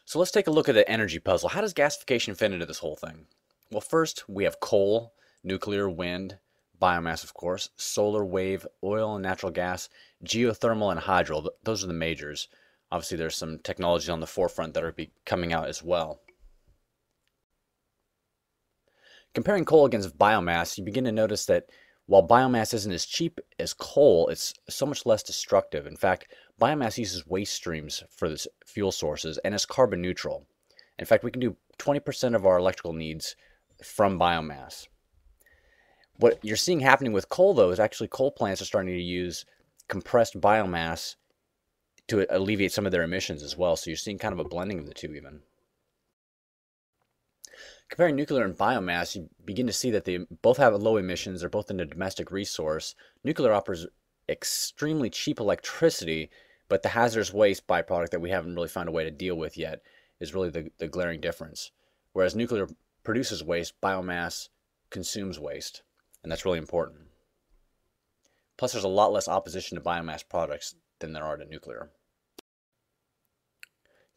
So let's take a look at the energy puzzle. How does gasification fit into this whole thing? Well, first we have coal, nuclear, wind, biomass, of course, solar, wave, oil and natural gas, geothermal, and hydro. Those are the majors. Obviously, there's some technologies on the forefront that are coming out as well. Comparing coal against biomass, you begin to notice that while biomass isn't as cheap as coal, it's so much less destructive. In fact, biomass uses waste streams for its fuel sources and is carbon neutral. In fact, we can do 20% of our electrical needs from biomass. What you're seeing happening with coal, though, is actually coal plants are starting to use compressed biomass to alleviate some of their emissions as well. So you're seeing kind of a blending of the two even. Comparing nuclear and biomass, you begin to see that they both have low emissions. They're both in a domestic resource. Nuclear offers extremely cheap electricity, but the hazardous waste byproduct that we haven't really found a way to deal with yet is really the glaring difference. Whereas nuclear produces waste, biomass consumes waste, and that's really important. Plus, there's a lot less opposition to biomass products than there are to nuclear.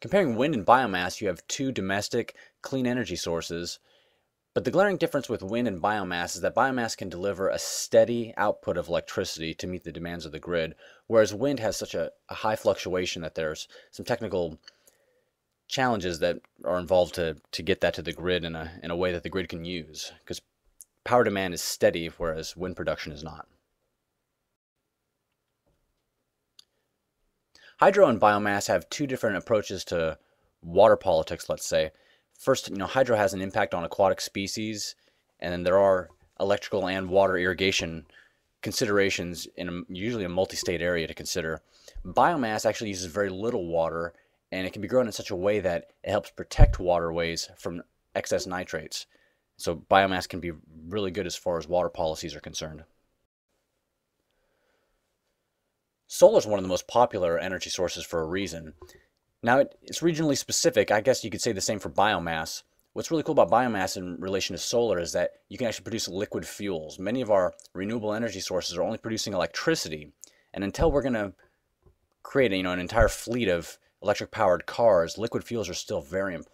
Comparing wind and biomass, you have two domestic, clean energy sources, but the glaring difference with wind and biomass is that biomass can deliver a steady output of electricity to meet the demands of the grid, whereas wind has such a high fluctuation that there's some technical challenges that are involved to get that to the grid in a way that the grid can use, because power demand is steady, whereas wind production is not. Hydro and biomass have two different approaches to water politics, let's say. First, hydro has an impact on aquatic species, and then there are electrical and water irrigation considerations in usually a multi-state area to consider. Biomass actually uses very little water, and it can be grown in such a way that it helps protect waterways from excess nitrates. So biomass can be really good as far as water policies are concerned. Solar is one of the most popular energy sources for a reason. Now, it's regionally specific. I guess you could say the same for biomass. What's really cool about biomass in relation to solar is that you can actually produce liquid fuels. Many of our renewable energy sources are only producing electricity, and until we're going to create an entire fleet of electric-powered cars, liquid fuels are still very important.